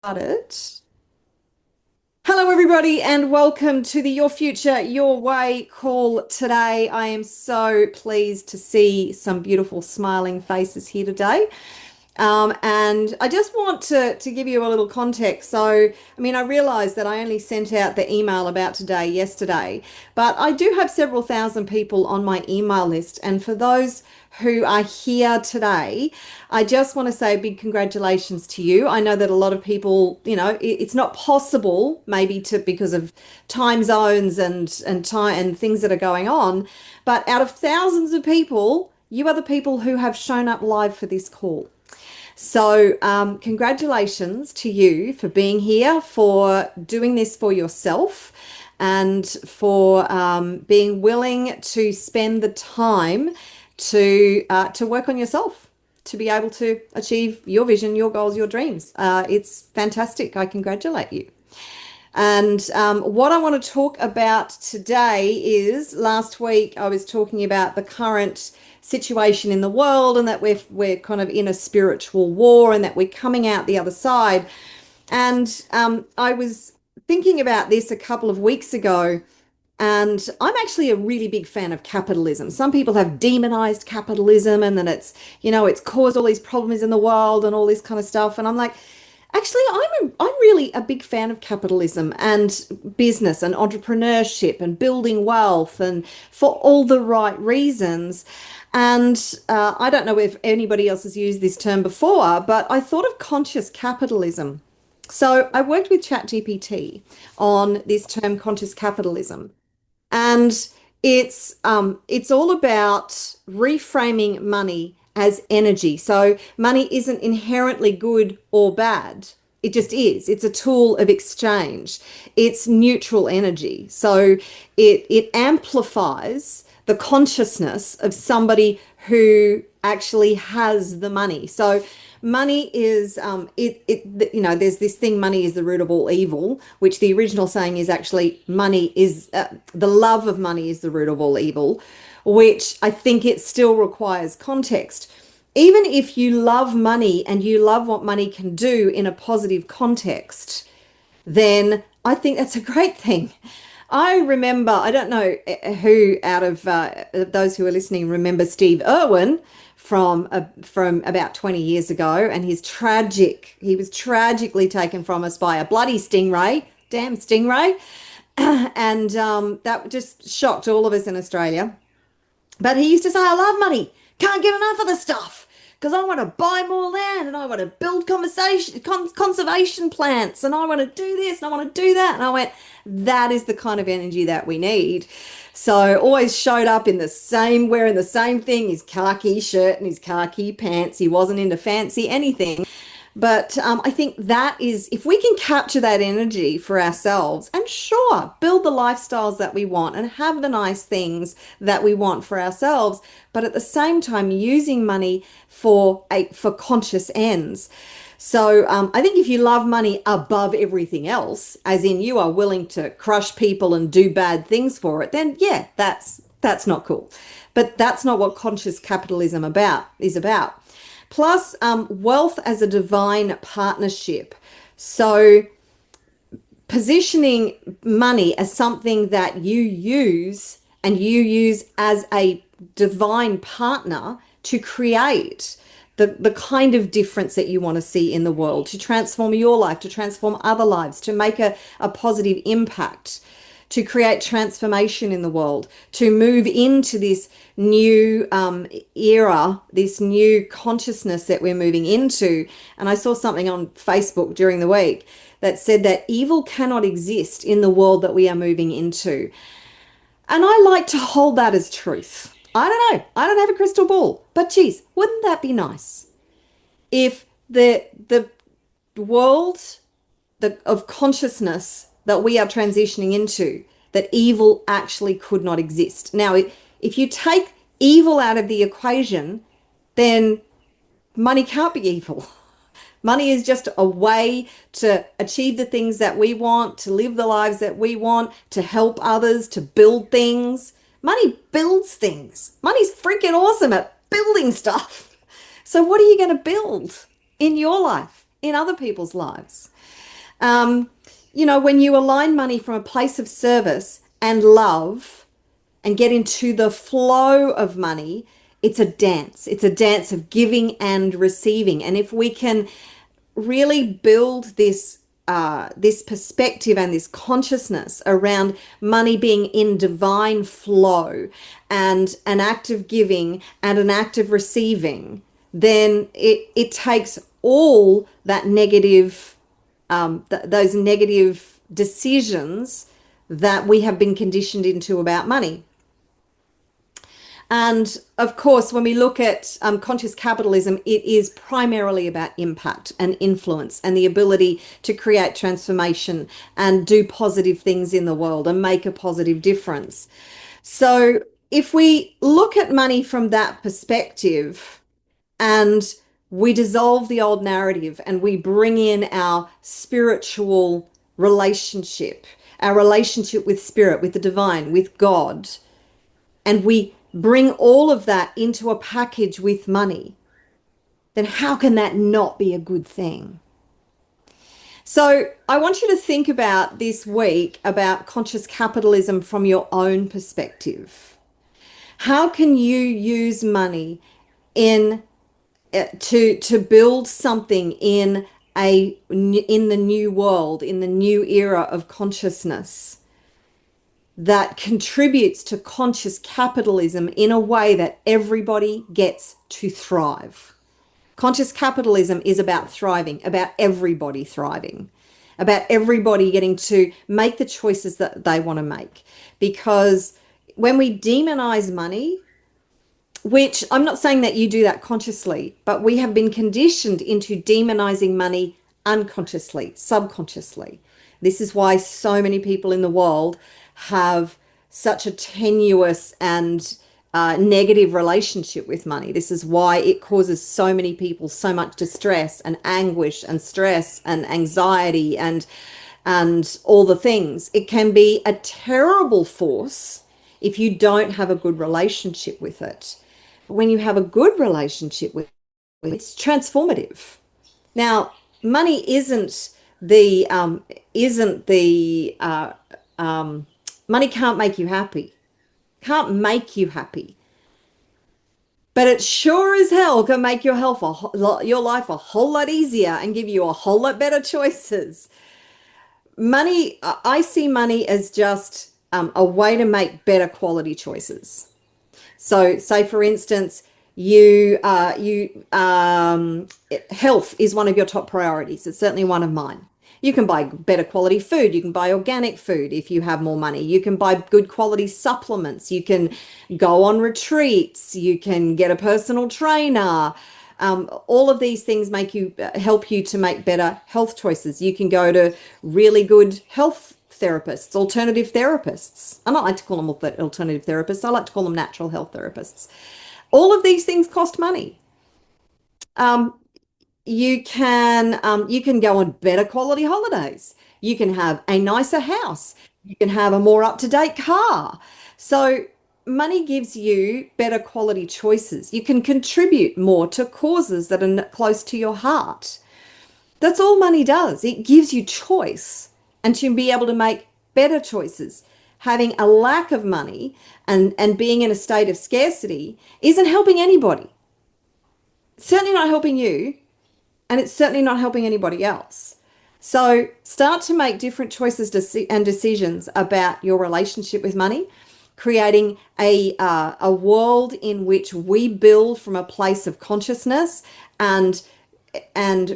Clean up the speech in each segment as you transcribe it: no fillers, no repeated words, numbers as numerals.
Started. Hello, everybody, and welcome to the Your Future, Your Way call today. I am so pleased to see some beautiful smiling faces here today. And I just want to give you a little context. So, I mean, I realized that I only sent out the email about today yesterday, but I do have several thousand people on my email list. And for those who are here today, I just want to say a big congratulations to you. I know that a lot of people, it's not possible maybe to because of time zones and time and things that are going on, but out of thousands of people, you are the people who have shown up live for this call. So, congratulations to you for being here, for doing this for yourself, and for being willing to spend the time to work on yourself, to be able to achieve your vision, your goals, your dreams. It's fantastic. I congratulate you. And what I want to talk about today is last week I was talking about the current situation in the world and that we're kind of in a spiritual war and that we're coming out the other side. And I was thinking about this a couple of weeks ago. And I'm actually a really big fan of capitalism. Some people have demonized capitalism and then it's caused all these problems in the world and all this kind of stuff. And I'm like, actually, I'm really a big fan of capitalism and business and entrepreneurship and building wealth and for all the right reasons. And I don't know if anybody else has used this term before, but I thought of conscious capitalism. So I worked with ChatGPT on this term conscious capitalism. And it's all about reframing money as energy. So money isn't inherently good or bad. It just is. It's a tool of exchange. It's neutral energy. So it amplifies the consciousness of somebody who actually has the money. So money is there's this thing, money is the root of all evil, which the original saying is actually money is the love of money is the root of all evil, which I think it still requires context. Even if you love money and you love what money can do in a positive context, then I think that's a great thing. I remember, I don't know who out of those who are listening remember Steve Irwin from about 20 years ago, and he was tragically taken from us by a bloody stingray, damn stingray, and that just shocked all of us in Australia. But he used to say, I love money. Can't get enough of the stuff because I want to buy more land and I want to build conservation plants and I want to do this and I want to do that. And I went, that is the kind of energy that we need. So always showed up in the same, wearing the same thing, his khaki shirt and his khaki pants. He wasn't into fancy anything. But I think that is, if we can capture that energy for ourselves and sure, build the lifestyles that we want and have the nice things that we want for ourselves, but at the same time using money for conscious ends. So I think if you love money above everything else, as in you are willing to crush people and do bad things for it, then yeah, that's not cool. But that's not what conscious capitalism is about. Plus, wealth as a divine partnership. So, positioning money as something that you use and you use as a divine partner to create the kind of difference that you want to see in the world, to transform your life, to transform other lives, to make a positive impact, to create transformation in the world, to move into this new era, this new consciousness that we're moving into. And I saw something on Facebook during the week that said that evil cannot exist in the world that we are moving into. And I like to hold that as truth. I don't know. I don't have a crystal ball, but geez, wouldn't that be nice if the world of consciousness that we are transitioning into, that evil actually could not exist. Now, if you take evil out of the equation, then money can't be evil. Money is just a way to achieve the things that we want, to live the lives that we want, to help others, to build things. Money builds things. Money's freaking awesome at building stuff. So what are you going to build in your life, in other people's lives? Um, when you align money from a place of service and love and get into the flow of money, it's a dance. It's a dance of giving and receiving. And if we can really build this perspective and this consciousness around money being in divine flow and an act of giving and an act of receiving, then it takes all that negative, those negative decisions that we have been conditioned into about money. And of course, when we look at conscious capitalism, it is primarily about impact and influence and the ability to create transformation and do positive things in the world and make a positive difference. So, if we look at money from that perspective and we dissolve the old narrative and we bring in our spiritual relationship, our relationship with spirit, with the divine, with God, and we bring all of that into a package with money, then how can that not be a good thing? So I want you to think about this week about conscious capitalism from your own perspective. How can you use money in to build something in the new world, in the new era of consciousness, that contributes to conscious capitalism in a way that everybody gets to thrive? Conscious capitalism is about thriving, about everybody thriving, about everybody getting to make the choices that they want to make. Because when we demonize money, which I'm not saying that you do that consciously, but we have been conditioned into demonizing money unconsciously, subconsciously. This is why so many people in the world have such a tenuous and negative relationship with money. This is why it causes so many people so much distress and anguish and stress and anxiety and all the things. It can be a terrible force if you don't have a good relationship with it. But when you have a good relationship with it, it's transformative. Now, money isn't the money can't make you happy. Can't make you happy. But it sure as hell can make your life a whole lot easier and give you a whole lot better choices. Money, I see money as just a way to make better quality choices. So, say for instance, health is one of your top priorities. It's certainly one of mine. You can buy better quality food. You can buy organic food if you have more money. You can buy good quality supplements. You can go on retreats. You can get a personal trainer. All of these things help you to make better health choices. You can go to really good health therapists, alternative therapists. I don't like to call them alternative therapists. I like to call them natural health therapists. All of these things cost money. Um, you can go on better quality holidays. You can have a nicer house. You can have a more up-to-date car. So money gives you better quality choices. You can contribute more to causes that are close to your heart. That's all money does. It gives you choice and to be able to make better choices. Having a lack of money and being in a state of scarcity isn't helping anybody. It's certainly not helping you, and it's certainly not helping anybody else. So start to make different choices and decisions about your relationship with money, creating a world in which we build from a place of consciousness and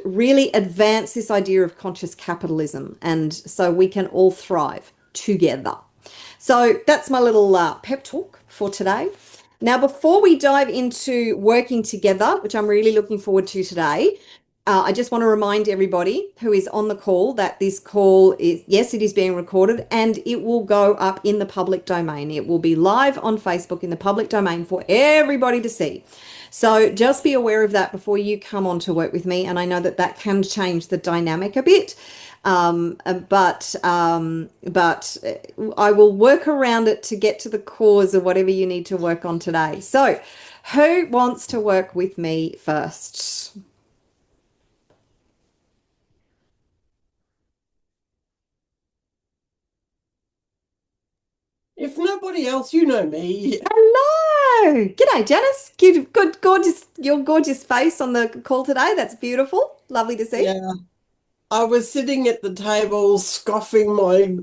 really advance this idea of conscious capitalism, and so we can all thrive together. So that's my little pep talk for today. Now, before we dive into working together, which I'm really looking forward to today, I just want to remind everybody who is on the call that this call is, yes, it is being recorded and it will go up in the public domain. It will be live on Facebook in the public domain for everybody to see. So just be aware of that before you come on to work with me. And I know that that can change the dynamic a bit. But I will work around it to get to the cause of whatever you need to work on today. So who wants to work with me first? If nobody else, you know me. Hello. G'day, Janice. Good, gorgeous, your gorgeous face on the call today. That's beautiful. Lovely to see. Yeah, I was sitting at the table scoffing my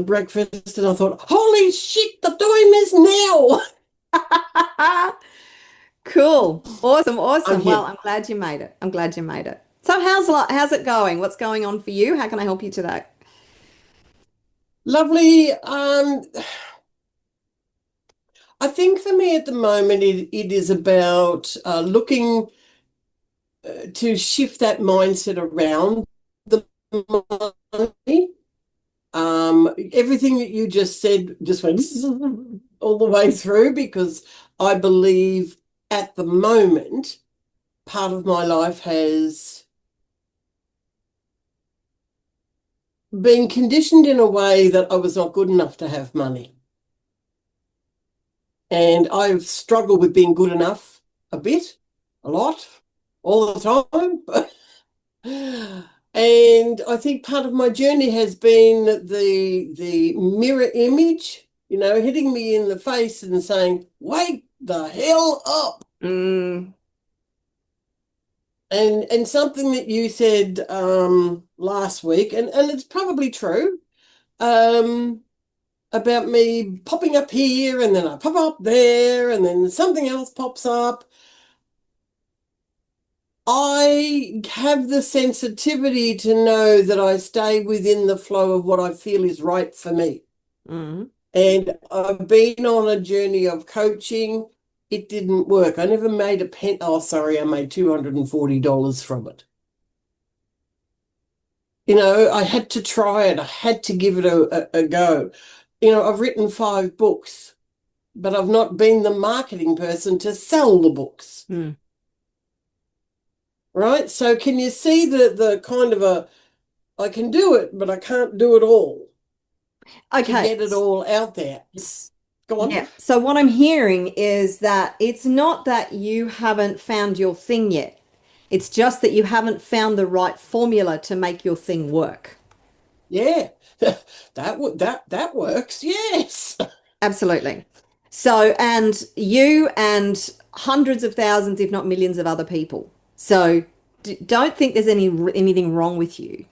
breakfast, and I thought, "Holy shit, the time is now!" Cool. Awesome, I'm awesome. here. Well, I'm glad you made it. I'm glad you made it. So how's it going? What's going on for you? How can I help you today? Lovely. I think for me at the moment, it is about looking to shift that mindset around the money. Everything that you just said just went all the way through because I believe at the moment, part of my life has been conditioned in a way that I was not good enough to have money. And I've struggled with being good enough a bit, a lot, all the time. And I think part of my journey has been the mirror image, hitting me in the face and saying, "Wake the hell up." Mm, And something that you said last week, and it's probably true, um, about me popping up here and then I pop up there and then something else pops up. I have the sensitivity to know that I stay within the flow of what I feel is right for me. mm. And I've been on a journey of coaching. It didn't work. I never made a pen. Oh, sorry, I made $240 from it. I had to try it. I had to give it a go. I've written 5 books, but I've not been the marketing person to sell the books, Mm. right? So can you see the kind of I can do it, but I can't do it all to Okay. get it all out there. Go on. Yeah. So what I'm hearing is that it's not that you haven't found your thing yet. It's just that you haven't found the right formula to make your thing work. Yeah. That works. Yes. Absolutely. So, and you and hundreds of thousands, if not millions of other people. So don't think there's anything wrong with you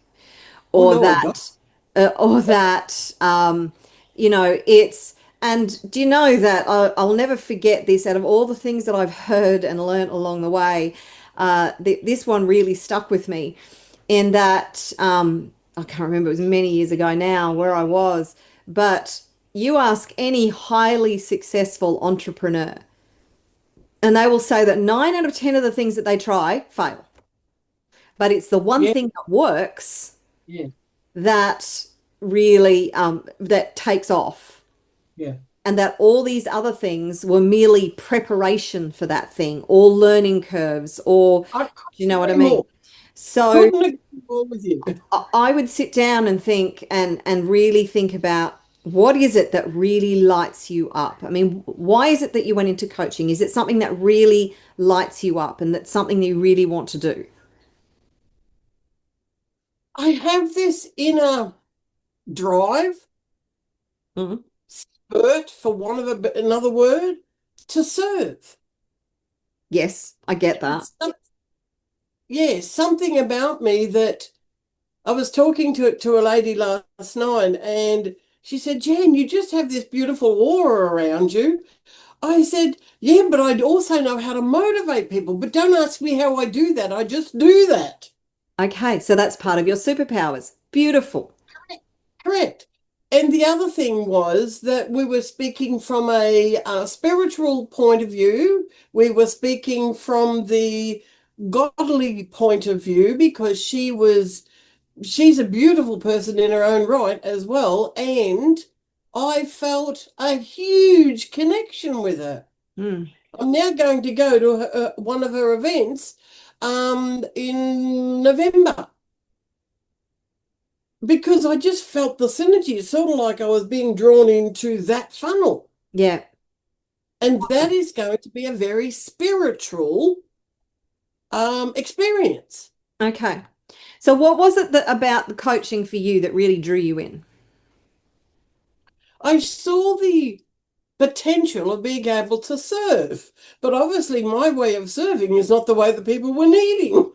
Oh or no, I don't. that or that it's and do you know that I'll never forget this out of all the things that I've heard and learnt along the way, this one really stuck with me in that I can't remember, it was many years ago now where I was, but you ask any highly successful entrepreneur and they will say that 9 out of 10 of the things that they try fail, but it's the one Yeah, thing that works yeah, that really that takes off, yeah. and that all these other things were merely preparation for that thing or learning curves or I do you know couldn't what I agree mean? more. So Couldn't agree more with you. I would sit down and think and really think about what is it that really lights you up? I mean, why is it that you went into coaching? Is it something that really lights you up and that's something you really want to do? I have this inner drive, Mhm. spurt, for want of another word, to serve. Yes, I get that. It's yeah, something about me that I was talking to a lady last night, and she said, "Jan, you just have this beautiful aura around you." I said, "Yeah, but I also know how to motivate people. But don't ask me how I do that. I just do that." Okay, so that's part of your superpowers. Beautiful. Correct. And the other thing was that we were speaking from a spiritual point of view. We were speaking from the godly point of view because she's a beautiful person in her own right as well. And I felt a huge connection with her. Mm. I'm now going to go to one of her events in November because I just felt the synergy. It's sort of like I was being drawn into that funnel. Yeah. And that is going to be a very spiritual experience. Okay. So what was it that about the coaching for you that really drew you in? I saw the potential of being able to serve. But obviously, my way of serving is not the way that people were needing.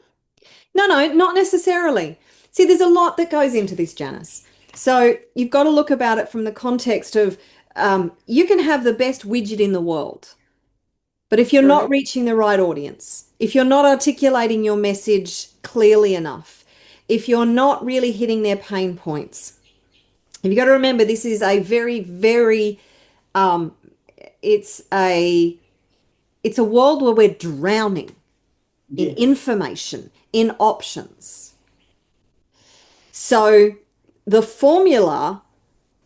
No, no, not necessarily. See, there's a lot that goes into this, Janice. So you've got to look about it from the context of you can have the best widget in the world, but if you're not True. reaching the right audience, if you're not articulating your message clearly enough, if you're not really hitting their pain points, you've got to remember this is a very, very um, it's a world where we're drowning in Yes. information, in options. So the formula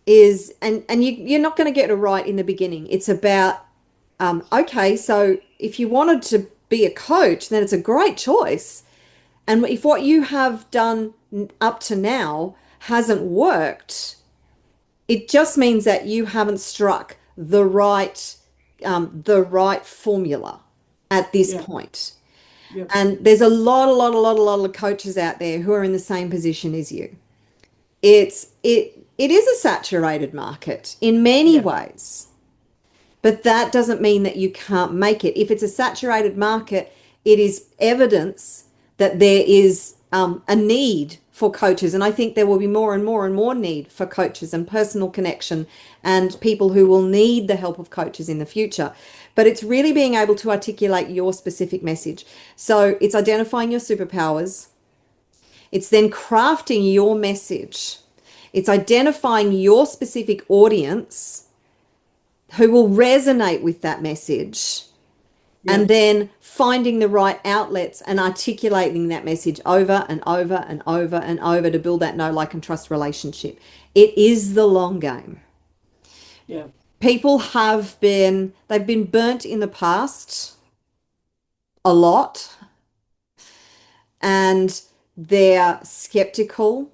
is, and you're not going to get it right in the beginning. It's about, okay, so if you wanted to be a coach, then it's a great choice. And if what you have done up to now hasn't worked, it just means that you haven't struck the right formula at this Yeah. point. Yeah. And there's a lot of coaches out there who are in the same position as you. It is a saturated market in many Yeah. ways, but that doesn't mean that you can't make it. If it's a saturated market, it is evidence that there is a need for coaches. And I think there will be more and more and more need for coaches and personal connection and people who will need the help of coaches in the future. But it's really being able to articulate your specific message. So it's identifying your superpowers. It's then crafting your message. It's identifying your specific audience who will resonate with that message Yeah. and then finding the right outlets and articulating that message over and over and over and over to build that know, like, and trust relationship. It is the long game. Yeah. People they've been burnt in the past a lot and they're skeptical,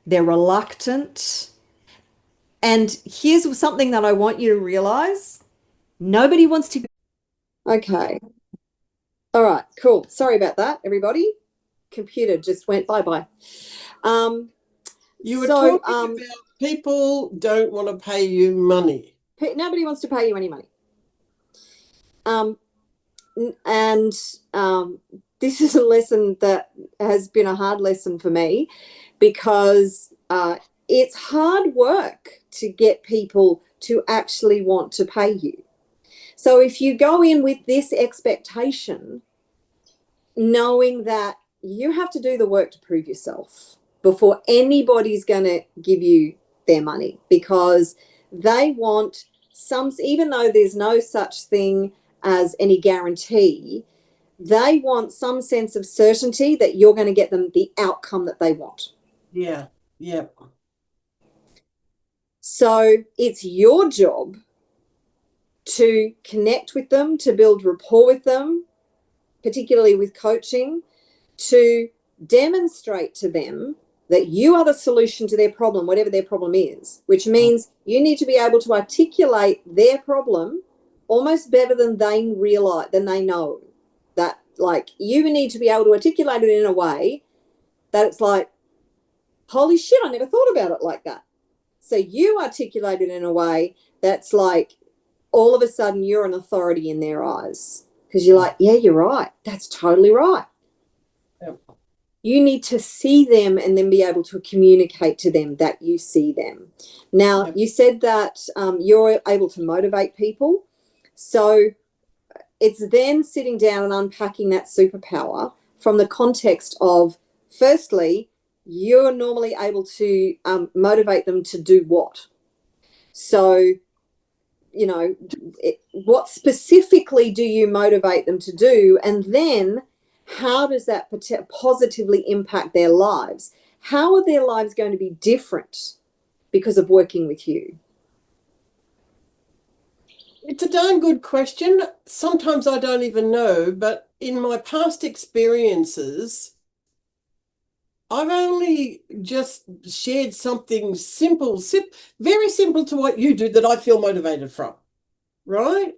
they're reluctant. And here's something that I want you to realize. Nobody wants to. Okay. All right, cool. Sorry about that, everybody. Computer just went bye-bye. Um, You were so talking about people don't want to pay you money. nobody wants to pay you any money. Um, and this is a lesson that has been a hard lesson for me because it's hard work to get people to actually want to pay you. So if you go in with this expectation, knowing that you have to do the work to prove yourself before anybody's going to give you their money, because they want some, even though there's no such thing as any guarantee, they want some sense of certainty that you're going to get them the outcome that they want. Yeah. Yeah. So it's your job to connect with them, to build rapport with them, particularly with coaching, to demonstrate to them that you are the solution to their problem, whatever their problem is, which means you need to be able to articulate their problem almost better than they realize, than they know. That, like, you need to be able to articulate it in a way that it's like, holy shit, I never thought about it like that. So you articulate it in a way that's like, all of a sudden you're an authority in their eyes because you're like, yeah, you're right. That's totally right. Yeah. You need to see them and then be able to communicate to them that you see them. Now, you said that you're able to motivate people. So it's then sitting down and unpacking that superpower from the context of, firstly, you're normally able to motivate them to do what? So, you know, what specifically do you motivate them to do? And then how does that positively impact their lives? How are their lives going to be different because of working with you? It's a darn good question. Sometimes I don't even know, but in my past experiences, I've only just shared something simple, very simple to what you do that I feel motivated from, right?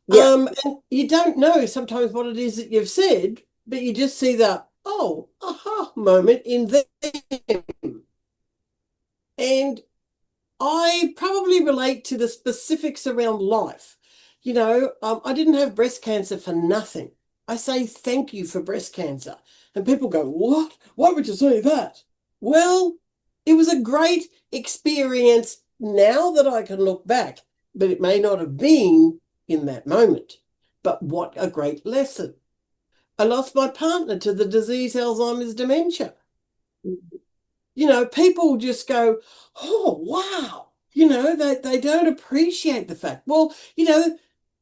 Yeah. And you don't know sometimes what it is that you've said, but you just see the, oh, aha moment in them. And I probably relate to the specifics around life. I didn't have breast cancer for nothing. I say thank you for breast cancer. And people go, what? Why would you say that? Well, it was a great experience now that I can look back, but it may not have been in that moment. But what a great lesson. I lost my partner to the disease Alzheimer's dementia. People just go, oh, wow. They don't appreciate the fact. Well,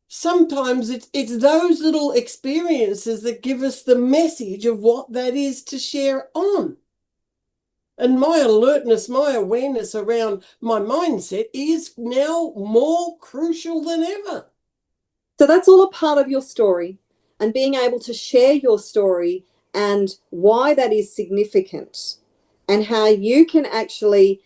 sometimes it's those little experiences that give us the message of what that is to share on. And my alertness, my awareness around my mindset is now more crucial than ever. So that's all a part of your story, and being able to share your story and why that is significant, and how you can actually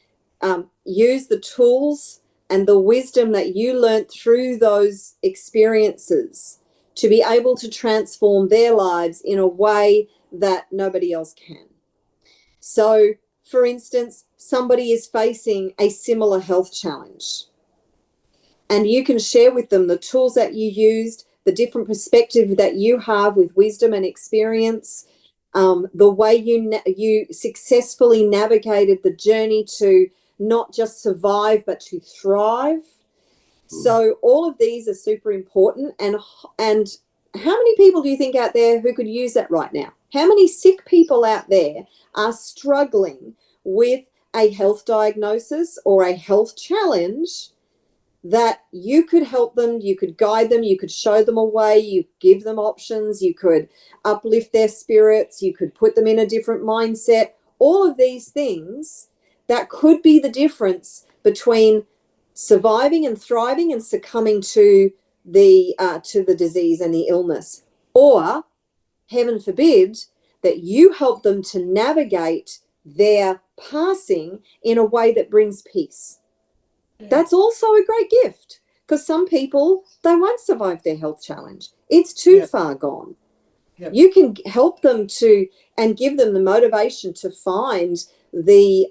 use the tools and the wisdom that you learned through those experiences to be able to transform their lives in a way that nobody else can. So, for instance, somebody is facing a similar health challenge, and you can share with them the tools that you used, the different perspective that you have with wisdom and experience, the way you successfully navigated the journey to not just survive but to thrive. So all of these are super important. And how many people do you think out there who could use that right now? How many sick people out there are struggling with a health diagnosis or a health challenge that you could help them, you could guide them, you could show them a way, you give them options, you could uplift their spirits, you could put them in a different mindset, all of these things that could be the difference between surviving and thriving and succumbing to the disease and the illness, or heaven forbid that you help them to navigate their passing in a way that brings peace. That's also a great gift, because some people, they won't survive their health challenge. It's too far gone. You can help them to and give them the motivation to find the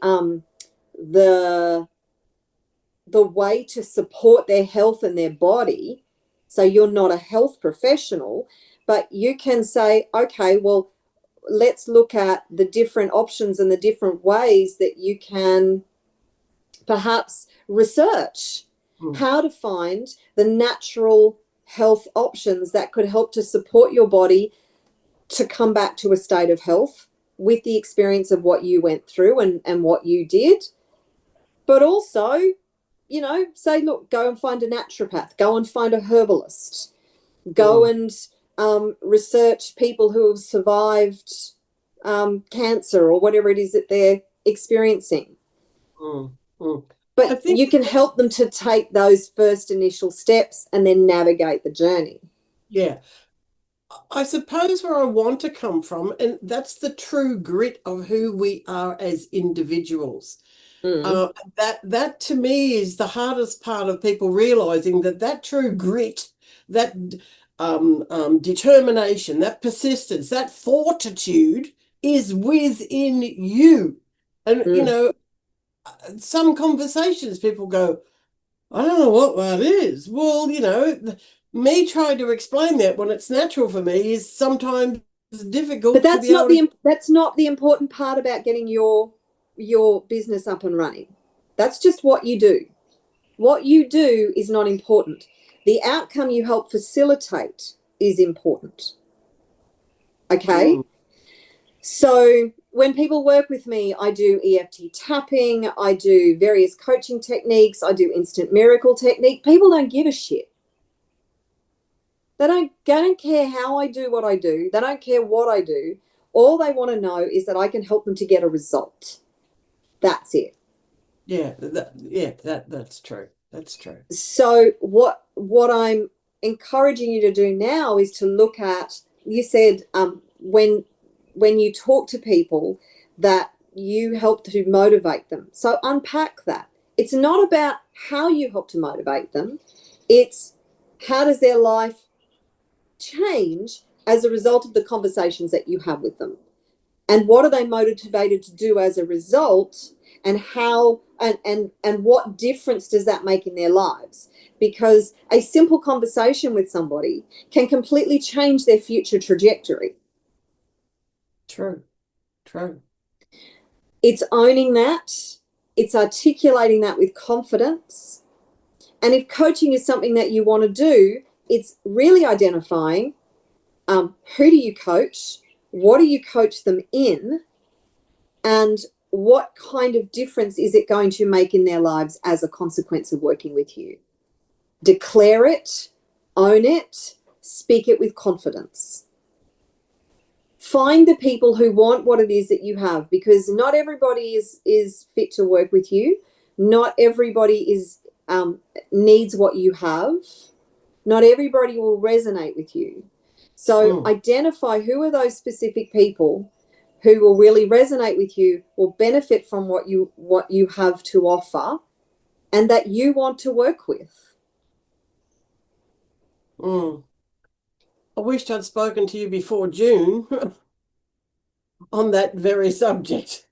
way to support their health and their body. So you're not a health professional, but you can say, okay, well, let's look at the different options and the different ways that you can perhaps research how to find the natural health options that could help to support your body to come back to a state of health with the experience of what you went through and what you did. But also, say, look, go and find a naturopath, go and find a herbalist, go and research people who have survived cancer or whatever it is that they're experiencing. But you can help them to take those first initial steps and then navigate the journey. Yeah. I suppose where I want to come from, and that's the true grit of who we are as individuals. That to me is the hardest part of people realizing that true grit, that determination, that persistence, that fortitude is within you. And some conversations people go, I don't know what that is. Well, me trying to explain that when it's natural for me is sometimes difficult. But that's not the important part about getting your business up and running. That's just what you do. What you do is not important. The outcome you help facilitate is important. Okay? So when people work with me, I do EFT tapping, I do various coaching techniques, I do instant miracle technique. People don't give a shit. They don't care how I do what I do. They don't care what I do. All they want to know is that I can help them to get a result. That's it. Yeah, that's true. That's true. So what I'm encouraging you to do now is to look at, you said when you talk to people that you help to motivate them. So unpack that. It's not about how you help to motivate them. It's how does their life change as a result of the conversations that you have with them. And what are they motivated to do as a result? and how and what difference does that make in their lives? Because a simple conversation with somebody can completely change their future trajectory. True. True. It's owning that, it's articulating that with confidence. And if coaching is something that you want to do, it's really identifying who do you coach, what do you coach them in, and what kind of difference is it going to make in their lives as a consequence of working with you. Declare it, own it, speak it with confidence. Find the people who want what it is that you have, because not everybody is fit to work with you. Not everybody needs what you have. Not everybody will resonate with you. So identify who are those specific people who will really resonate with you, will benefit from what you have to offer, and that you want to work with. I wished I'd spoken to you before June on that very subject.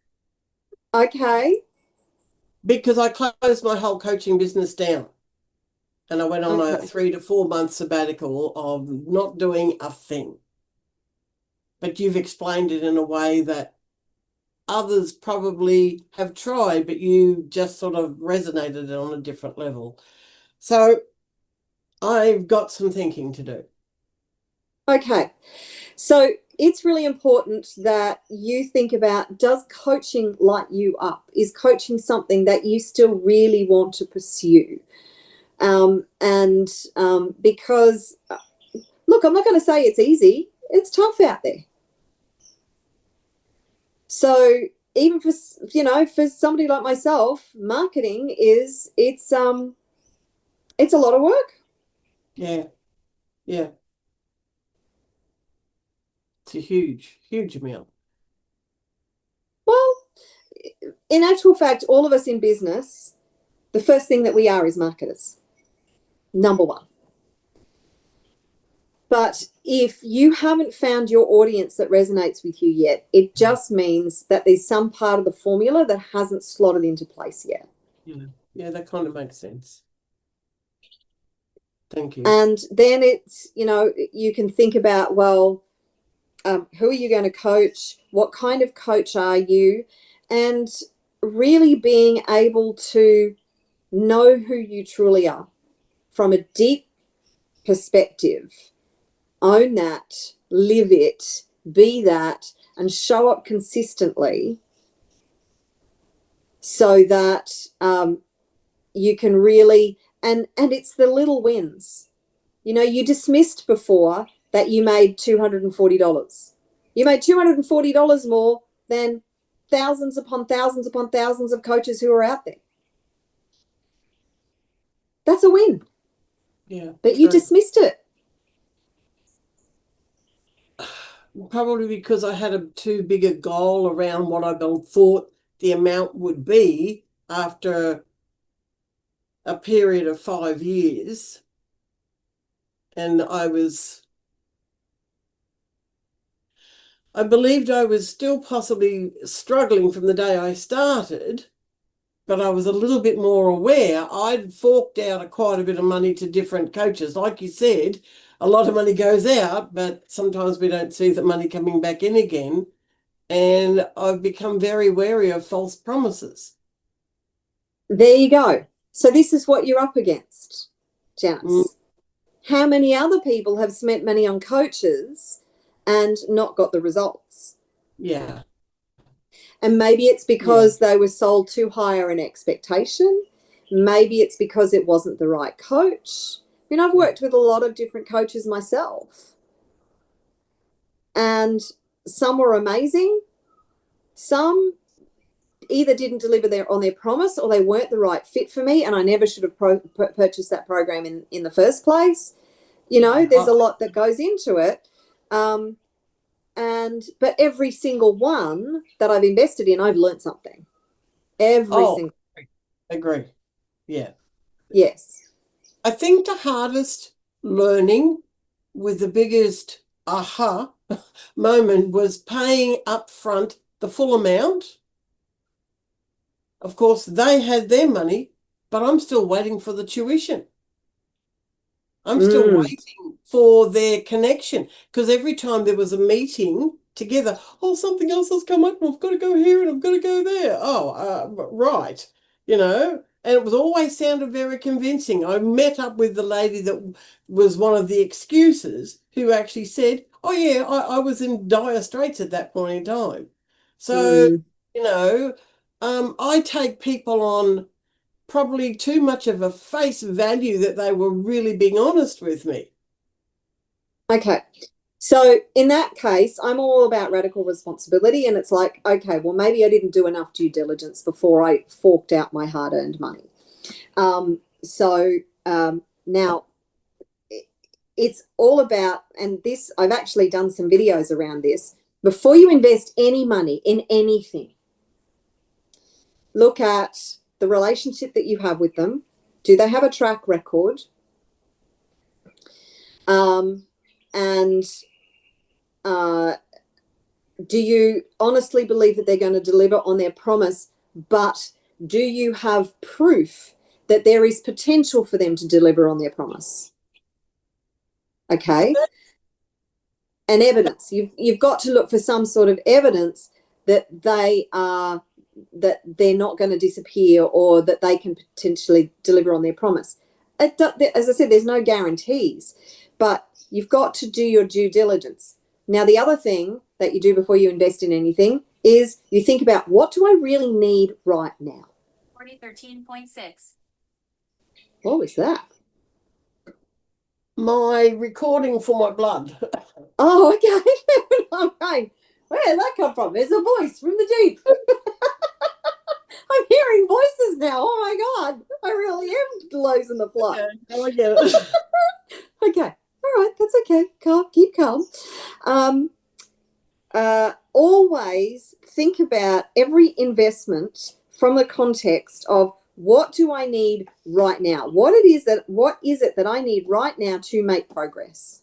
Okay. Because I closed my whole coaching business down. And I went on a 3 to 4 month sabbatical of not doing a thing. But you've explained it in a way that others probably have tried, but you just sort of resonated it on a different level. So I've got some thinking to do. Okay. So it's really important that you think about, does coaching light you up? Is coaching something that you still really want to pursue? Because, look, I'm not going to say it's easy. It's tough out there. So even for somebody like myself, marketing it's a lot of work. Yeah. Yeah. It's a huge, huge amount. Well, in actual fact, all of us in business, the first thing that we are is marketers. Number one. But if you haven't found your audience that resonates with you yet, it just means that there's some part of the formula that hasn't slotted into place yet. Yeah, that kind of makes sense. Thank you. And then it's, you can think about, well, who are you going to coach? What kind of coach are you? And really being able to know who you truly are from a deep perspective. Own that, live it, be that, and show up consistently so that you can really, and it's the little wins. You dismissed before that you made $240. You made $240 more than thousands upon thousands upon thousands of coaches who are out there. That's a win. Yeah. But you dismissed it. Probably because I had a too big a goal around what I thought the amount would be after a period of 5 years. And I believed I was still possibly struggling from the day I started, but I was a little bit more aware. I'd forked out quite a bit of money to different coaches. Like you said, a lot of money goes out, but sometimes we don't see the money coming back in again. And I've become very wary of false promises. There you go. So this is what you're up against, Janice. How many other people have spent money on coaches and not got the results? Yeah. And maybe it's because they were sold too high an expectation. Maybe it's because it wasn't the right coach. I've worked with a lot of different coaches myself. And some were amazing. Some either didn't deliver on their promise, or they weren't the right fit for me, and I never should have purchased that program in the first place. There's a lot that goes into it. But every single one that I've invested in, I've learned something. Every single. Agree. Yeah. Yes. I think the hardest learning with the biggest aha moment was paying up front the full amount Of course, they had their money, but I'm still waiting for the tuition. I'm still Mm. waiting for their connection because every time there was a meeting together, oh, something else has come up and I've got to go here and I've got to go there. Oh, right. And it was always sounded very convincing. I met up with the lady that was one of the excuses who actually said, oh, yeah, I was in dire straits at that point in time. So, Mm. you know, I take people on probably too much of a face value that they were really being honest with me. Okay. So in that case, I'm all about radical responsibility. And it's like, okay, well, maybe I didn't do enough due diligence before I forked out my hard earned money. Now it's all about, and this, I've actually done some videos around this. Before you invest any money in anything, look at the relationship that you have with them. Do they have a track record? And do you honestly believe that they're going to deliver on their promise? But do you have proof that there is potential for them to deliver on their promise? Okay. And evidence. You've got to look for some sort of evidence that they're not going to disappear or that they can potentially deliver on their promise. As I said, there's no guarantees, but you've got to do your due diligence. Now, the other thing that you do before you invest in anything is you think about, what do I really need right now? 4013.6. What was that? My recording for my blood. Oh, okay. I'm going, where did that come from? There's a voice from the deep. I'm hearing voices now. Oh my God. I really am losing the plot. Yeah, I get it. Okay. All right. That's okay. Calm. Keep calm. Always think about every investment from the context of, what do I need right now? What is it that I need right now to make progress?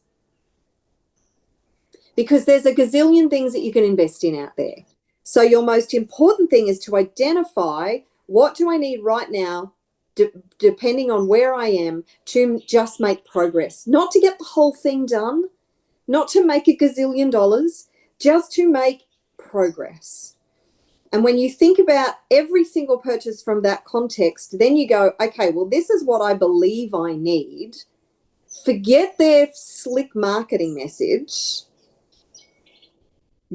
Because there's a gazillion things that you can invest in out there. So your most important thing is to identify, what do I need right now, depending on where I am, to just make progress. Not to get the whole thing done, not to make $1 gazillion, just to make progress. And when you think about every single purchase from that context, then you go, okay, well, this is what I believe I need. Forget their slick marketing message.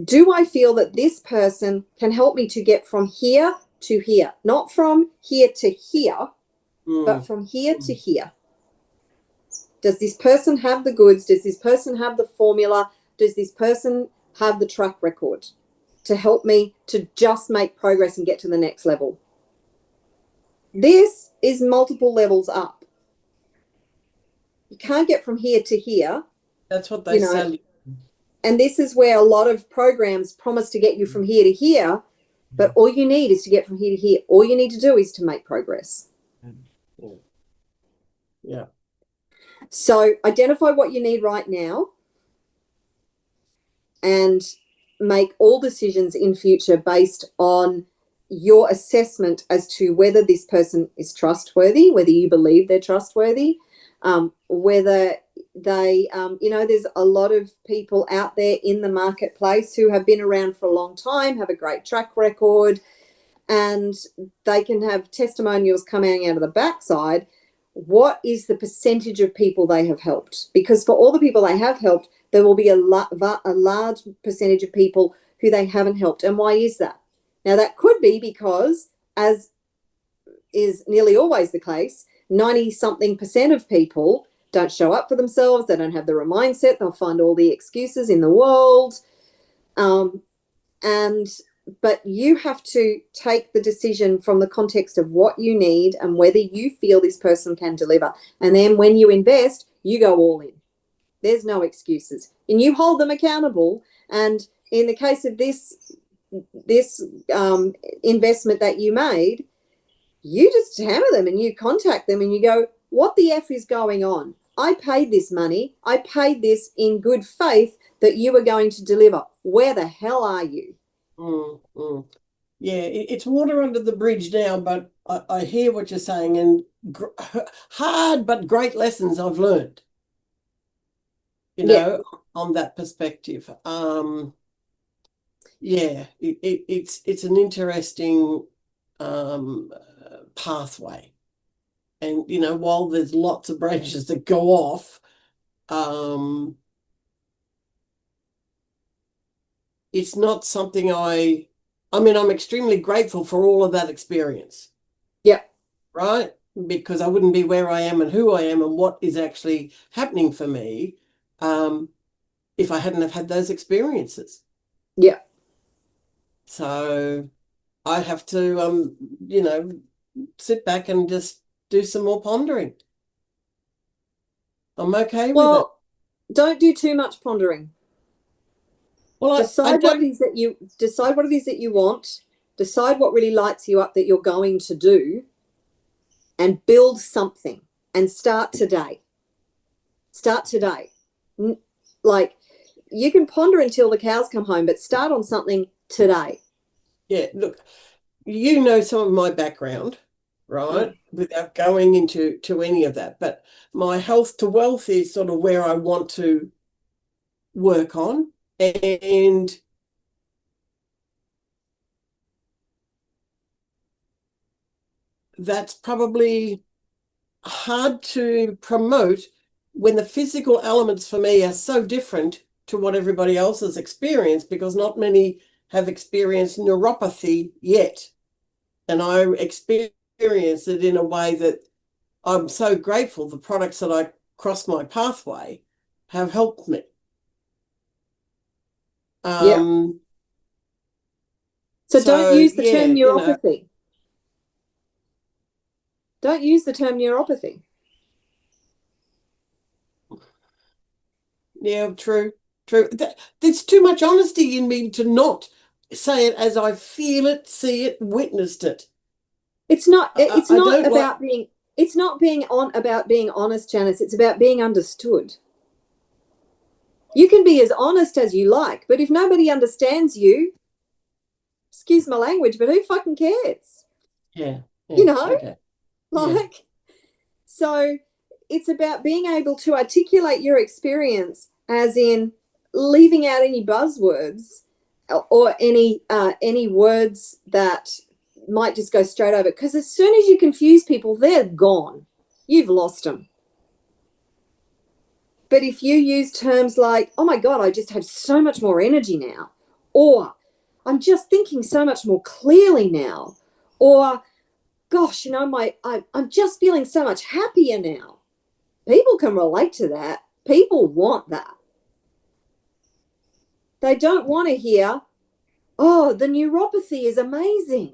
Do I feel that this person can help me to get from here to here? Not from here to here, but from here to here. Does this person have the goods? Does this person have the formula? Does this person have the track record to help me to just make progress and get to the next level? This is multiple levels up. You can't get from here to here. That's what they say. And this is where a lot of programs promise to get you from here to here, but all you need is to get from here to here. All you need to do is to make progress. Yeah. So identify what you need right now and make all decisions in future based on your assessment as to whether this person is trustworthy, whether you believe they're trustworthy, whether they, there's a lot of people out there in the marketplace who have been around for a long time, have a great track record, and they can have testimonials coming out of the backside. What is the percentage of people they have helped? Because for all the people they have helped, there will be a large percentage of people who they haven't helped. And why is that? Now, that could be because, as is nearly always the case, 90-something% of people don't show up for themselves. They don't have the right mindset. They'll find all the excuses in the world. But you have to take the decision from the context of what you need and whether you feel this person can deliver. And then when you invest, you go all in. There's no excuses. And you hold them accountable. And in the case of this investment that you made, you just hammer them and you contact them and you go, what the F is going on? I paid this money. I paid this in good faith that you were going to deliver. Where the hell are you? It's water under the bridge now, but I hear what you're saying, and hard but great lessons I've learned, Yeah. on that perspective. It's an interesting pathway. And, while there's lots of branches that go off, it's not something I'm extremely grateful for all of that experience, Yeah. right? Because I wouldn't be where I am and who I am and what is actually happening for me, if I hadn't have had those experiences. Yeah. So I have to, sit back and just do some more pondering. I'm okay with it. Well, don't do too much pondering. Well, Decide what it is that you want. Decide what really lights you up that you're going to do, and build something, and start today. Start today. Like, you can ponder until the cows come home, but start on something today. Yeah, look, you know some of my background, right? Without going into any of that. But my health to wealth is sort of where I want to work on. And that's probably hard to promote when the physical elements for me are so different to what everybody else has experienced, because not many have experienced neuropathy yet. And I experienced it in a way that I'm so grateful the products that I crossed my pathway have helped me. So don't use the term yeah, neuropathy. Don't use the term neuropathy. Yeah, true. There's too much honesty in me to not say it as I feel it, see it, witnessed it. It's not about being honest, Janice. It's about being understood. You can be as honest as you like, but if nobody understands you, excuse my language, but who fucking cares? Yeah. Okay. So it's about being able to articulate your experience, as in leaving out any buzzwords or any words that might just go straight over. Because as soon as you confuse people, they're gone. You've lost them. But if you use terms like, oh my God, I just have so much more energy now, or I'm just thinking so much more clearly now, or gosh, I'm just feeling so much happier now. People can relate to that. People want that. They don't want to hear, oh, the neuropathy is amazing,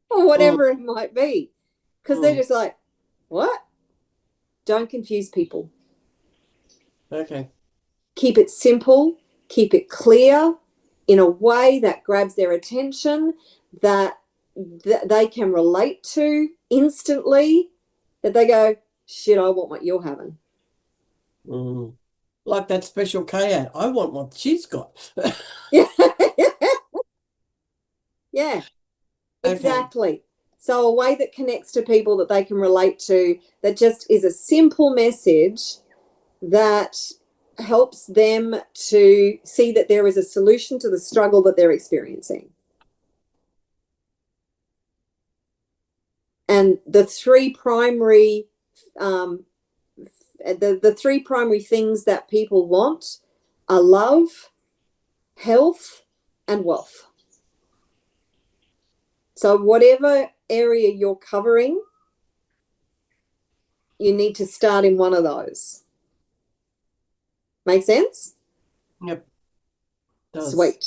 or whatever it might be, because they're just like, what? Don't confuse people. Okay. Keep it simple, keep it clear in a way that grabs their attention, that they can relate to instantly, that they go, shit, I want what you're having. Like that special K-Ad. I want what she's got. Yeah. Yeah, exactly. Okay. So a way that connects to people that they can relate to, that just is a simple message that helps them to see that there is a solution to the struggle that they're experiencing. And the three primary the three primary things that people want are love, health, and wealth. So whatever area you're covering, you need to start in one of those. Make sense? Yep. Does. Sweet.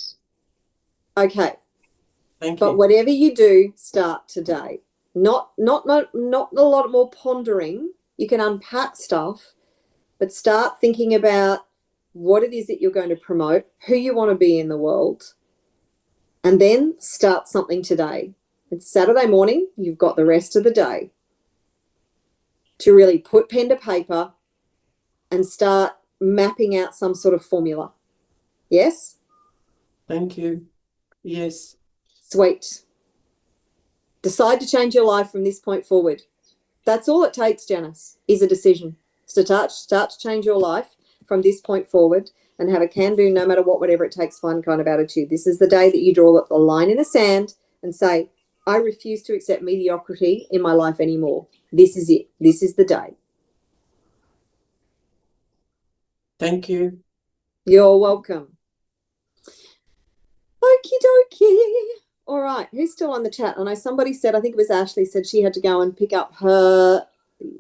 Okay. Thank you. But whatever you do, start today. Not a lot more pondering. You can unpack stuff, but start thinking about what it is that you're going to promote, who you want to be in the world, and then start something today. It's Saturday morning. You've got the rest of the day to really put pen to paper and start mapping out some sort of formula. Yes? Thank you. Yes. Sweet. Decide to change your life from this point forward. That's all it takes, Janice, is a decision. Start to change your life from this point forward and have a can-do, no matter what, whatever it takes, fun kind of attitude. This is the day that you draw a line in the sand and say, I refuse to accept mediocrity in my life anymore. This is it. This is the day. Thank you. You're welcome. Okie dokie. All right, who's still on the chat? I know somebody said, I think it was Ashley, said she had to go and pick up her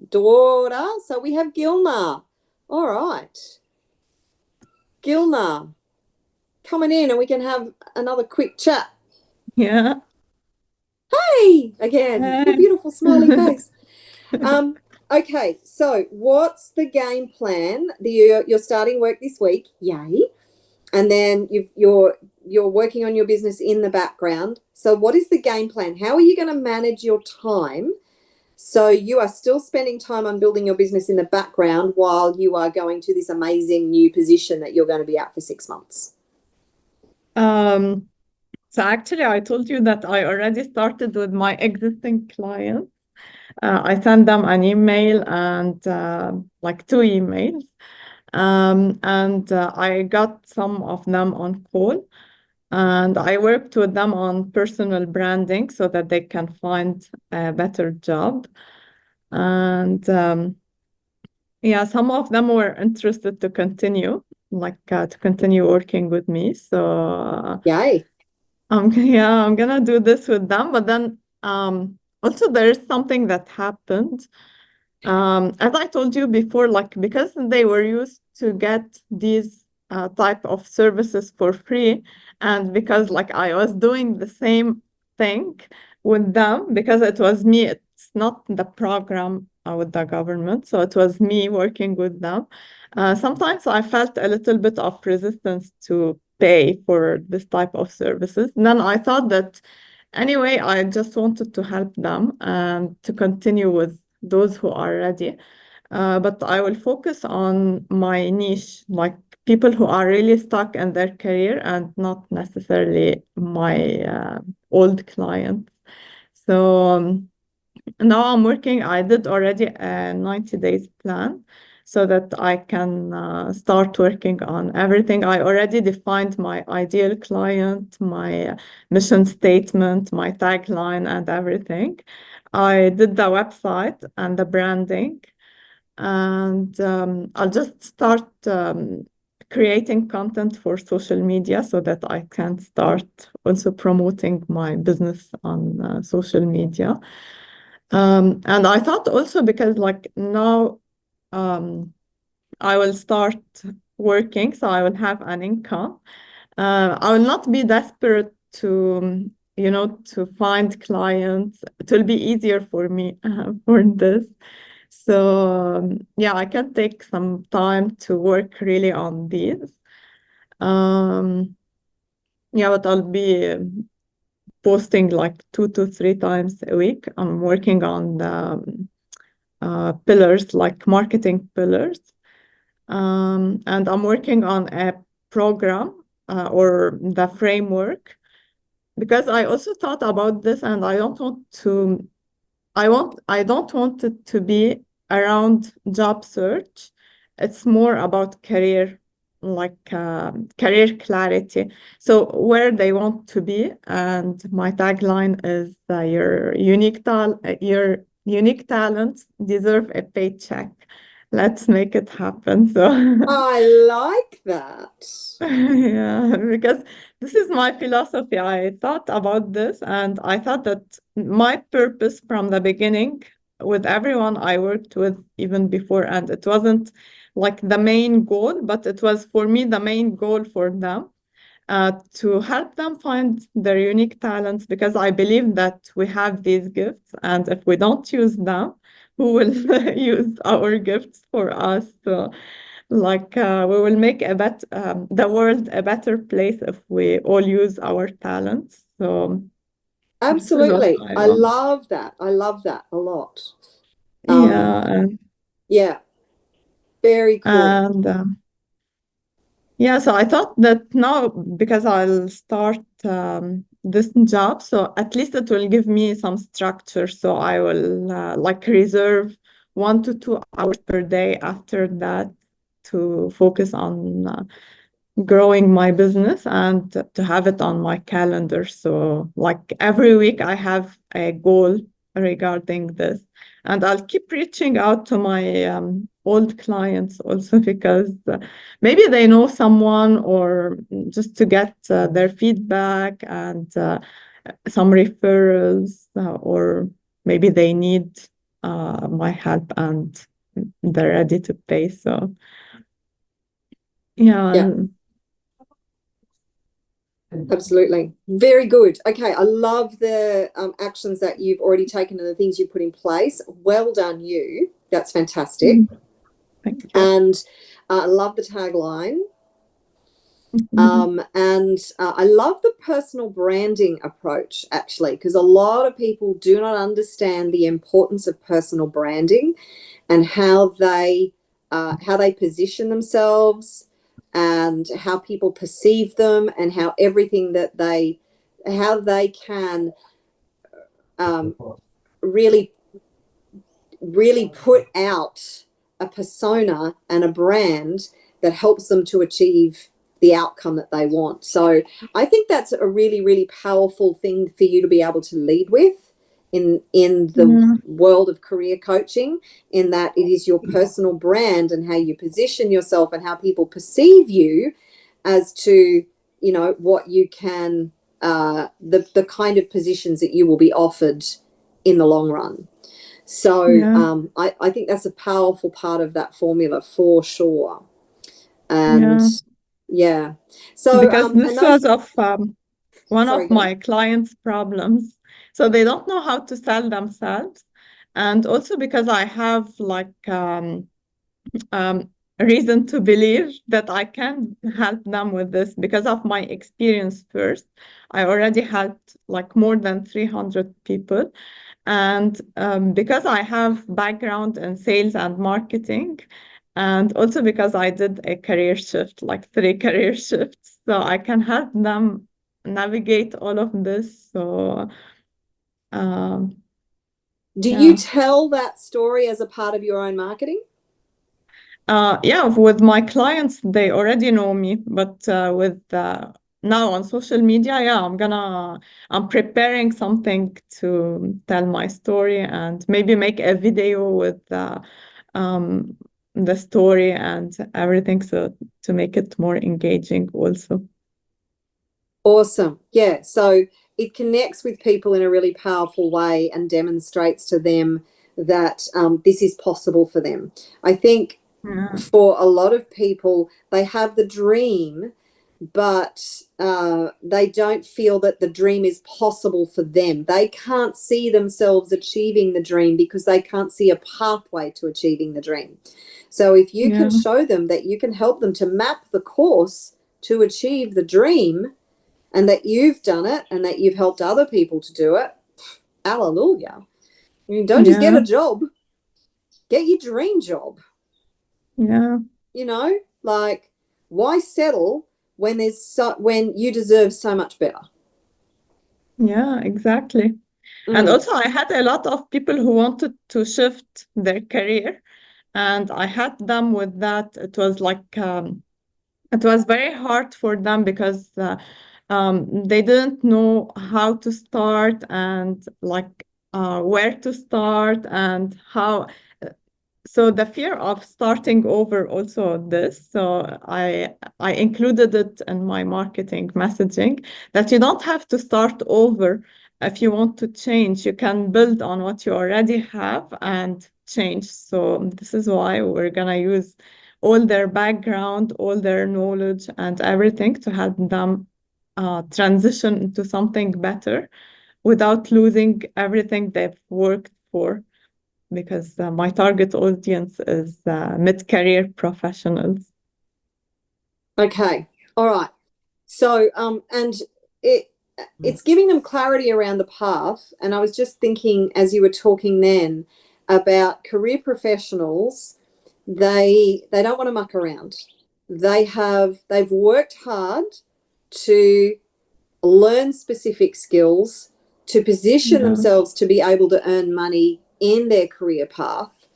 daughter. So we have Gilna. All right. Gilna, coming in and we can have another quick chat. Yeah. Hey, again, Hey. your beautiful smiley face. Okay, so what's the game plan? You're starting work this week, yay! And then you're working on your business in the background. So what is the game plan? How are you going to manage your time so you are still spending time on building your business in the background while you are going to this amazing new position that you're going to be at for 6 months? So actually, I told you that I already started with my existing clients. I sent them an email and like 2 emails. And I got some of them on call. And I worked with them on personal branding so that they can find a better job. And yeah, some of them were interested to continue, to continue working with me. So Yay. yeah, I'm gonna do this with them. But then also there's something that happened. As I told you before, because they were used to get these type of services for free, and because I was doing the same thing with them, because it was me, it's not the program with the government, so it was me working with them. Sometimes I felt a little bit of resistance to pay for this type of services. And then I thought that anyway, I just wanted to help them and to continue with those who are ready. But I will focus on my niche, like people who are really stuck in their career and not necessarily my old clients. So now I'm working, I did already a 90 days plan so that I can start working on everything. I already defined my ideal client, my mission statement, my tagline, and everything. I did the website and the branding, and I'll just start creating content for social media so that I can start also promoting my business on social media. And I thought also because now I will start working, so I will have an income. I will not be desperate to find clients. It will be easier for me for this. So yeah, I can take some time to work really on these. Yeah, but I'll be posting 2 to 3 times a week. I'm working on the pillars, like marketing pillars. And I'm working on a program or the framework, because I also thought about this, and I don't want it to be around job search. It's more about career clarity. So where they want to be, and my tagline is your unique talents deserve a paycheck. Let's make it happen. So I like that. yeah, because this is my philosophy. I thought about this, and I thought that my purpose from the beginning with everyone I worked with, even before, and it wasn't the main goal, but it was for me the main goal for them, to help them find their unique talents, because I believe that we have these gifts, and if we don't use them, who will use our gifts for us? So we will make the world a better place if we all use our talents. So Absolutely. I I want. love that. I love that a lot. Yeah, Yeah. Very cool. and yeah, so I thought that now, because I'll start this job, so at least it will give me some structure. So I will like reserve 1 to 2 hours per day after that to focus on growing my business and to have it on my calendar. So like every week I have a goal regarding this. And I'll keep reaching out to my old clients also because maybe they know someone or just to get their feedback and some referrals or maybe they need my help and they're ready to pay. So yeah. Yeah. Absolutely. Very good. Okay. I love the actions that you've already taken and the things you've put in place. Well done, you. That's fantastic. Thank you. And I love the tagline. Mhm. And I love the personal branding approach, actually, because a lot of people do not understand the importance of personal branding and how they position themselves and how people perceive them and how everything that how they can really put out a persona and a brand that helps them to achieve the outcome that they want. So I think that's a really, really powerful thing for you to be able to lead with in the world of career coaching, in that it is your personal brand and how you position yourself and how people perceive you as to, you know, what you can, the kind of positions that you will be offered in the long run. So I think that's a powerful part of that formula for sure. And yeah. So because this was of one sorry, of my clients' problems. So they don't know how to sell themselves. And also because I have like reason to believe that I can help them with this because of my experience first. I already helped like more than 300 people. And because I have background in sales and marketing, and also because I did a career shift, like 3 career shifts, so I can help them navigate all of this. So, do yeah. you tell that story as a part of your own marketing? Yeah, with my clients, they already know me, but with now on social media, yeah, I'm preparing something to tell my story and maybe make a video with um, the story and everything, so to make it more engaging also. Awesome. Yeah. So it connects with people in a really powerful way and demonstrates to them that this is possible for them. I think for a lot of people, they have the dream, but they don't feel that the dream is possible for them. They can't see themselves achieving the dream because they can't see a pathway to achieving the dream. So if you can show them that you can help them to map the course to achieve the dream, and that you've done it and that you've helped other people to do it, hallelujah. I mean, don't just get a job, get your dream job. Yeah. You know, like, why settle when when you deserve so much better? Yeah, exactly. And also I had a lot of people who wanted to shift their career, and I had them with that. It was like it was very hard for them because they didn't know how to start and like where to start and how. So the fear of starting over also this. So I included it in my marketing messaging that you don't have to start over if you want to change. You can build on what you already have and change. So this is why we're gonna use all their background, all their knowledge and everything to help them transition into something better without losing everything they've worked for, because my target audience is mid-career professionals. Okay. All right. So, and it's giving them clarity around the path. And I was just thinking as you were talking then about career professionals, they don't want to muck around. They've worked hard to learn specific skills to position Yeah. themselves to be able to earn money in their career path.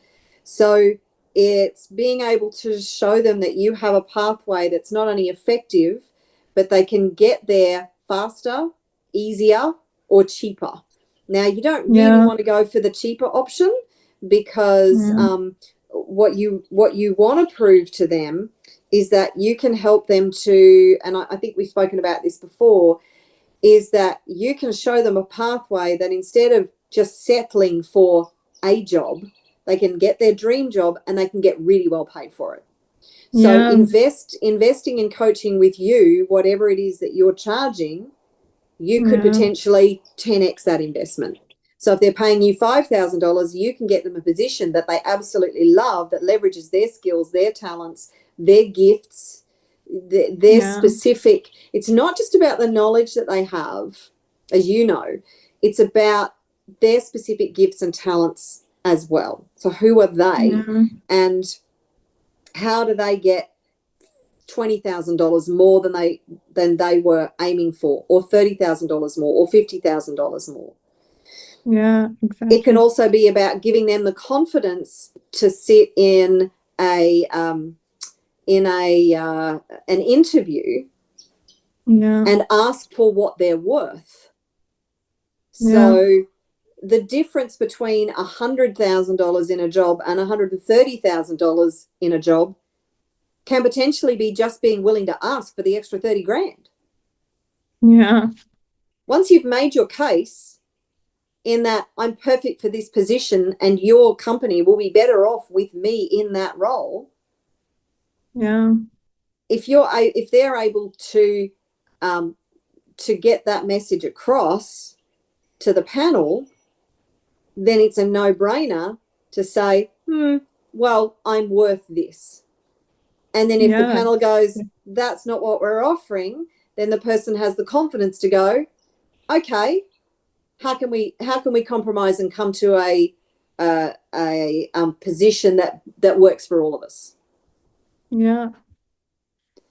So it's being able to show them that you have a pathway that's not only effective, but they can get there faster, easier, or cheaper. Now, you don't really Yeah. want to go for the cheaper option, because Mm. what you want to prove to them is that you can help them to, and I think we've spoken about this before, is that you can show them a pathway that instead of just settling for a job, they can get their dream job and they can get really well paid for it. So Yeah. investing in coaching with you, whatever it is that you're charging, you could Yeah. potentially 10x that investment. So if they're paying you $5,000, you can get them a position that they absolutely love, that leverages their skills, their talents, their gifts, their Yeah. specific. It's not just about the knowledge that they have, as you know, it's about their specific gifts and talents as well. So who are they, Yeah. and how do they get $20,000 more than they were aiming for, or $30,000 more, or $50,000 more? Yeah, It can exactly. also be about giving them the confidence to sit in a an interview Yeah. and ask for what they're worth. Yeah. So the difference between $100,000 in a job and $130,000 in a job can potentially be just being willing to ask for the extra 30 grand. Yeah. Once you've made your case in that I'm perfect for this position and your company will be better off with me in that role, Yeah. if they're able to get that message across to the panel, then it's a no-brainer to say, well, I'm worth this. And then if the Yeah. panel goes, that's not what we're offering, then the person has the confidence to go, okay, how can we compromise and come to a position that works for all of us? Yeah.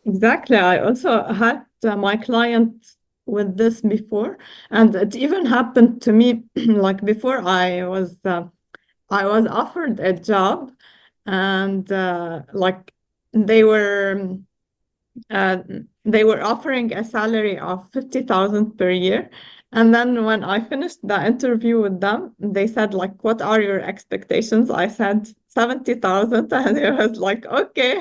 Exactly. I also had my client with this before, and it even happened to me like before I was offered a job, and like they were uh, they were offering a salary of 50,000 per year. And then when I finished the interview with them, they said, like, what are your expectations? I said 70,000. And it was like, okay,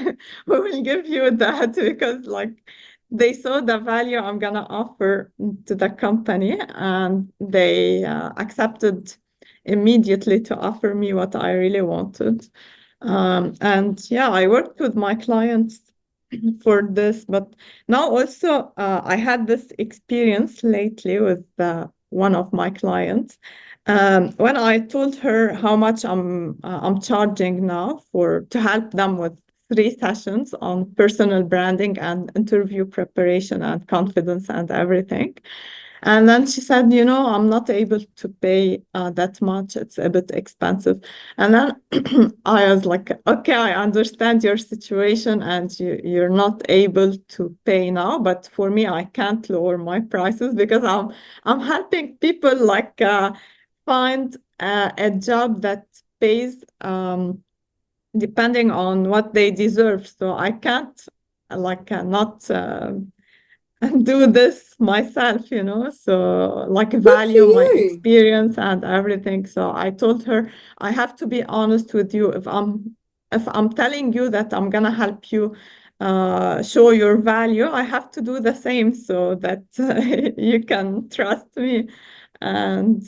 we will give you that, because like they saw the value I'm gonna offer to the company, and they accepted immediately to offer me what I really wanted. And yeah, I worked with my clients for this, but now also I had this experience lately with one of my clients. When I told her how much I'm charging now for to help them with 3 sessions on personal branding and interview preparation and confidence and everything. And then she said, I'm not able to pay that much. It's a bit expensive. And then I was like, okay, I understand your situation and you're not able to pay now. But for me, I can't lower my prices, because I'm helping people like find a job that pays depending on what they deserve. So I can't like not and do this myself, so like Good for value my you. experience and everything. So I told her, I have to be honest with you. If I'm telling you that I'm gonna help you show your value, I have to do the same, so that you can trust me. And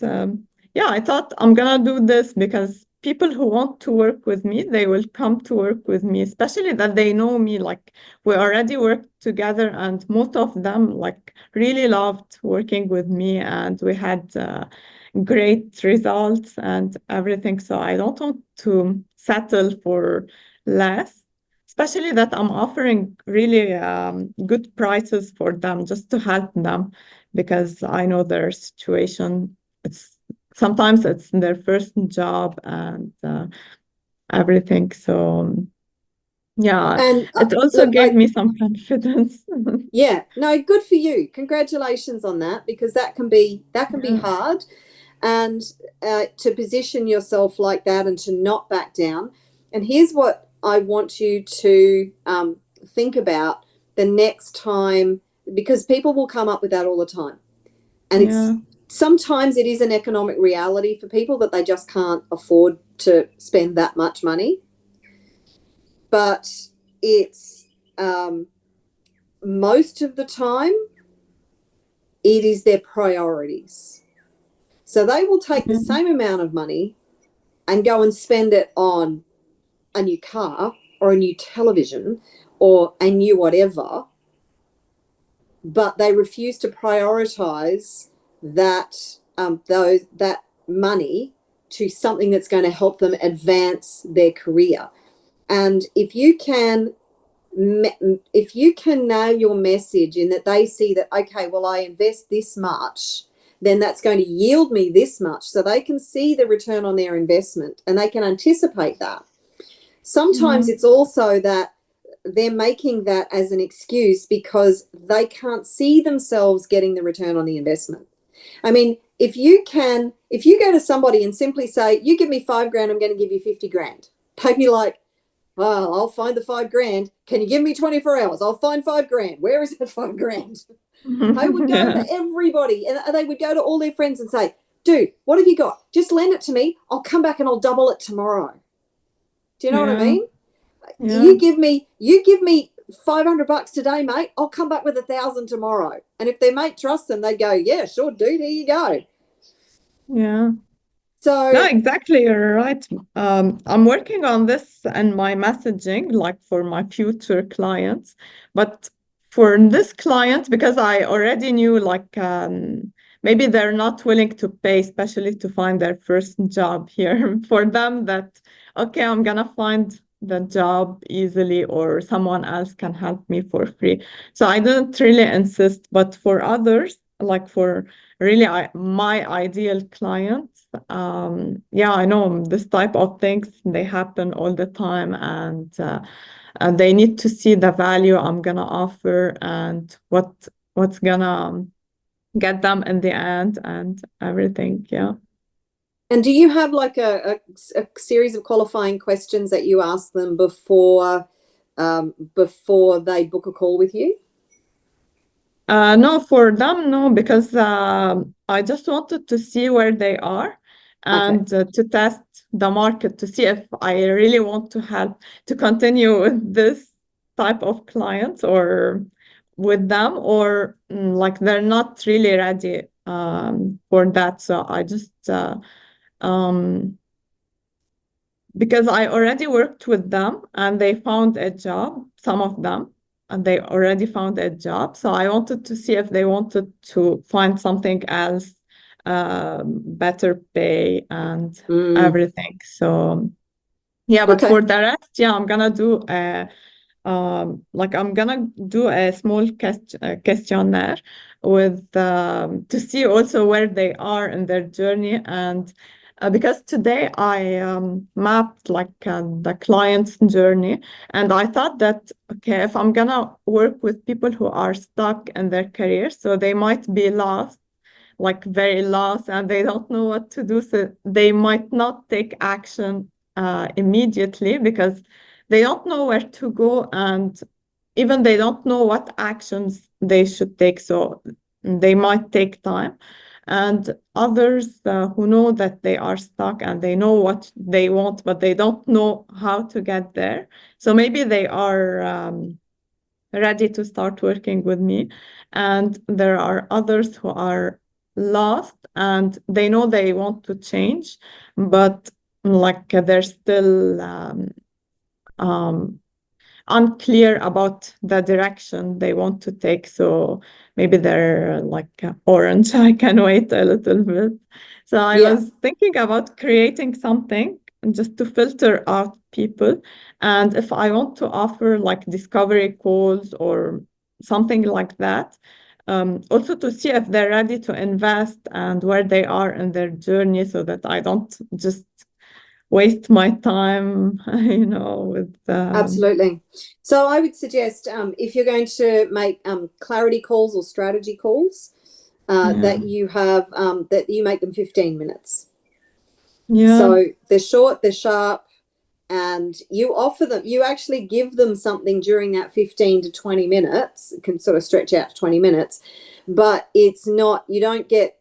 yeah, I thought I'm gonna do this because people who want to work with me, they will come to work with me, especially that they know me. Like, we already worked together, and most of them like really loved working with me, and we had great results and everything. So I don't want to settle for less, especially that I'm offering really good prices for them just to help them, because I know their situation. It's sometimes it's their first job and everything. So Yeah, And it also look, gave me some confidence. yeah, no, good for you. Congratulations on that, because that can be Yeah. hard, and to position yourself like that and to not back down. And here's what I want you to think about the next time, because people will come up with that all the time, and it's Yeah. sometimes it is an economic reality for people that they just can't afford to spend that much money, but it's most of the time it is their priorities. So they will take the Yeah. same amount of money and go and spend it on a new car or a new television or a new whatever, but they refuse to prioritize that money to something that's going to help them advance their career. And if you can nail your message in that they see that, okay, well, I invest this much, then that's going to yield me this much, so they can see the return on their investment and they can anticipate that. Sometimes Yeah. it's also that they're making that as an excuse because they can't see themselves getting the return on the investment. I mean, if you go to somebody and simply say, you give me 5 grand, I'm going to give you 50 grand. They'd be like, well, I'll find the 5 grand. Can you give me 24 hours? I'll find 5 grand. Where is that 5 grand? They would go Yeah. to everybody and they would go to all their friends and say, dude, what have you got? Just lend it to me. I'll come back and I'll double it tomorrow. Do you know what I Yeah. mean? Yeah. You give me $500 today, mate. I'll come back with 1,000 tomorrow. And if their mate trusts them, they go, yeah, sure, dude. Here you go. Yeah. No, So, exactly. You're right. I'm working on this and my messaging, like for my future clients. But for this client, because I already knew, like, maybe they're not willing to pay, especially to find their first job here. For them, that, okay, I'm gonna find the job easily, or someone else can help me for free. So I didn't really insist. But for others, like for really my ideal clients, yeah, I know this type of things, they happen all the time, and they need to see the value I'm gonna offer and what's gonna get them in the end and everything. Yeah. and do you have like a series of qualifying questions that you ask them before they book a call with you? No, for them, no, because I just wanted to see where they are Okay. and to test the market to see if I really want to help to continue with this type of clients or with them, or like they're not really ready for that. So I just um, because I already worked with them and they found a job, some of them, and they already found a job. So I wanted to see if they wanted to find something else, better pay and Mm, everything. So yeah, but okay. for the rest, yeah, I'm gonna do a small questionnaire with to see also where they are in their journey, and because today I mapped like the client's journey, and I thought that, okay, if I'm gonna work with people who are stuck in their career, so they might be lost, like very lost, and they don't know what to do, so they might not take action immediately because they don't know where to go, and even they don't know what actions they should take. So they might take time. And others who know that they are stuck and they know what they want, but they don't know how to get there. So maybe they are ready to start working with me. And there are others who are lost and they know they want to change, but like they're still um, unclear about the direction they want to take. So maybe they're like orange. I can wait a little bit. So I Yeah. was thinking about creating something just to filter out people. And if I want to offer like discovery calls or something like that, also to see if they're ready to invest and where they are in their journey so that I don't just waste my time, with Absolutely. So I would suggest if you're going to make clarity calls or strategy calls, that you make them 15 minutes. yeah, So they're short, they're sharp, and you offer them, you actually give them something during that 15 to 20 minutes. It can sort of stretch out to 20 minutes, but it's not, you don't get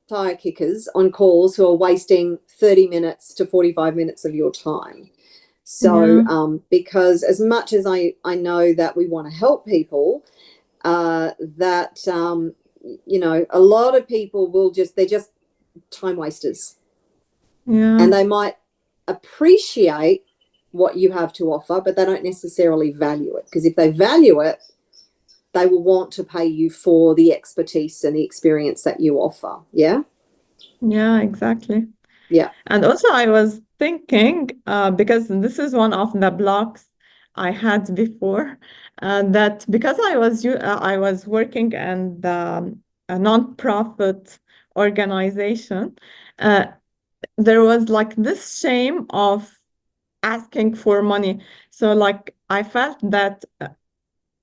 tire kickers on calls who are wasting 30 minutes to 45 minutes of your time. So, yeah, because as much as I know that we want to help people, that, a lot of people they're just time wasters, yeah, and they might appreciate what you have to offer, but they don't necessarily value it, because if they value it, they will want to pay you for the expertise and the experience that you offer. Yeah. yeah, exactly. Yeah. And also, I was thinking, because this is one of the blocks I had before, that because I was working in a non-profit organization, uh, there was like this shame of asking for money. So like I felt that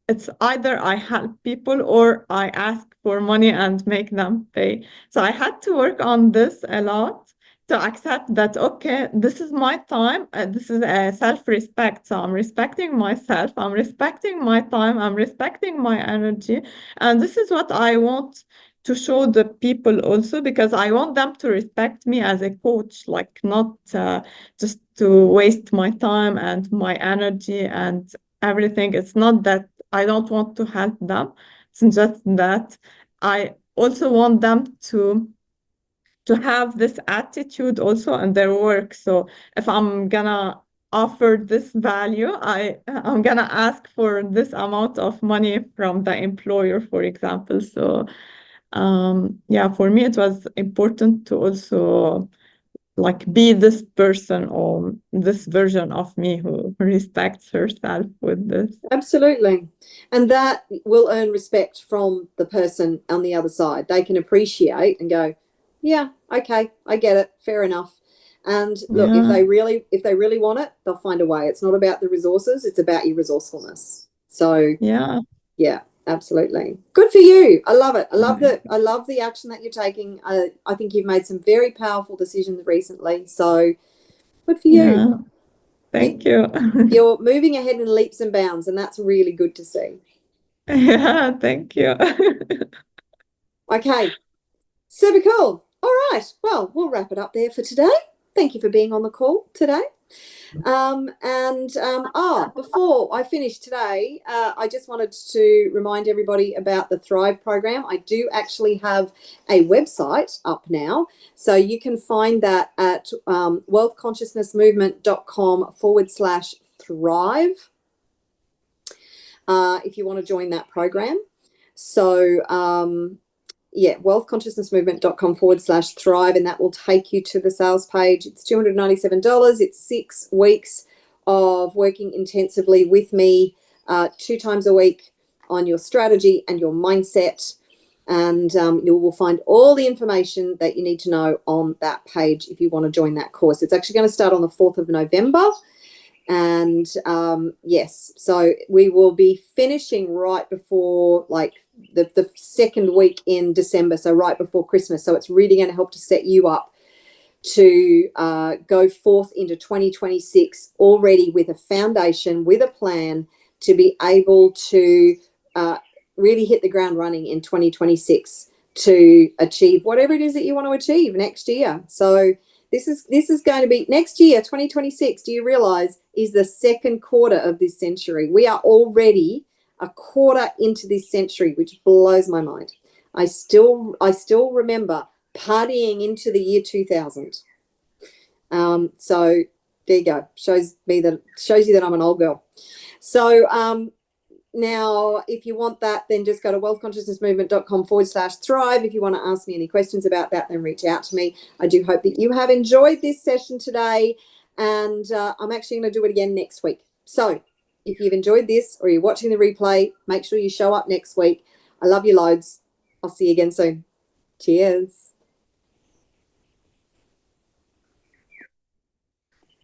it's either I help people or I ask for money and make them pay. So I had to work on this a lot to accept that, okay, this is my time, this is a self-respect. So I'm respecting myself, I'm respecting my time, I'm respecting my energy. And this is what I want to show the people also, because I want them to respect me as a coach, like not just to waste my time and my energy and everything. It's not that I don't want to help them. It's just that I also want them to have this attitude also in their work. So if I'm gonna offer this value, I'm gonna ask for this amount of money from the employer, for example. So yeah, for me it was important to also like be this person or this version of me who respects herself with this. Absolutely. And that will earn respect from the person on the other side. They can appreciate and go, yeah, okay, I get it. Fair enough. And look, Yeah, if they really want it, they'll find a way. It's not about the resources, it's about your resourcefulness. So yeah. yeah, absolutely. Good for you. I love it. I love the action that you're taking. I think you've made some very powerful decisions recently. So good for you. Yeah, thank you. You're moving ahead in leaps and bounds, and that's really good to see. Yeah, thank you. Okay, super cool. All right, well, we'll wrap it up there for today. Thank you for being on the call today. Before I finish today, I just wanted to remind everybody about the Thrive program. I do actually have a website up now, so you can find that at wealthconsciousnessmovement.com/thrive if you want to join that program. So, wealthconsciousnessmovement.com/thrive, and that will take you to the sales page. It's $297. It's 6 weeks of working intensively with me 2 times a week on your strategy and your mindset. And you will find all the information that you need to know on that page if you want to join that course. It's actually going to start on the 4th of November. And yes, so we will be finishing right before like the second week in December, so right before Christmas. So it's really going to help to set you up to go forth into 2026 already with a foundation, with a plan to be able to really hit the ground running in 2026 to achieve whatever it is that you want to achieve next year. So this is going to be next year, 2026. Do you realize is the second quarter of this century? We are already a quarter into this century, which blows my mind. I still remember partying into the year 2000. So there you go. Shows you that I'm an old girl. So now, if you want that, then just go to wealthconsciousnessmovement.com/thrive. If you want to ask me any questions about that, then reach out to me. I do hope that you have enjoyed this session today, and I'm actually going to do it again next week. So if you've enjoyed this or you're watching the replay, make sure you show up next week. I love you loads. I'll see you again soon. Cheers.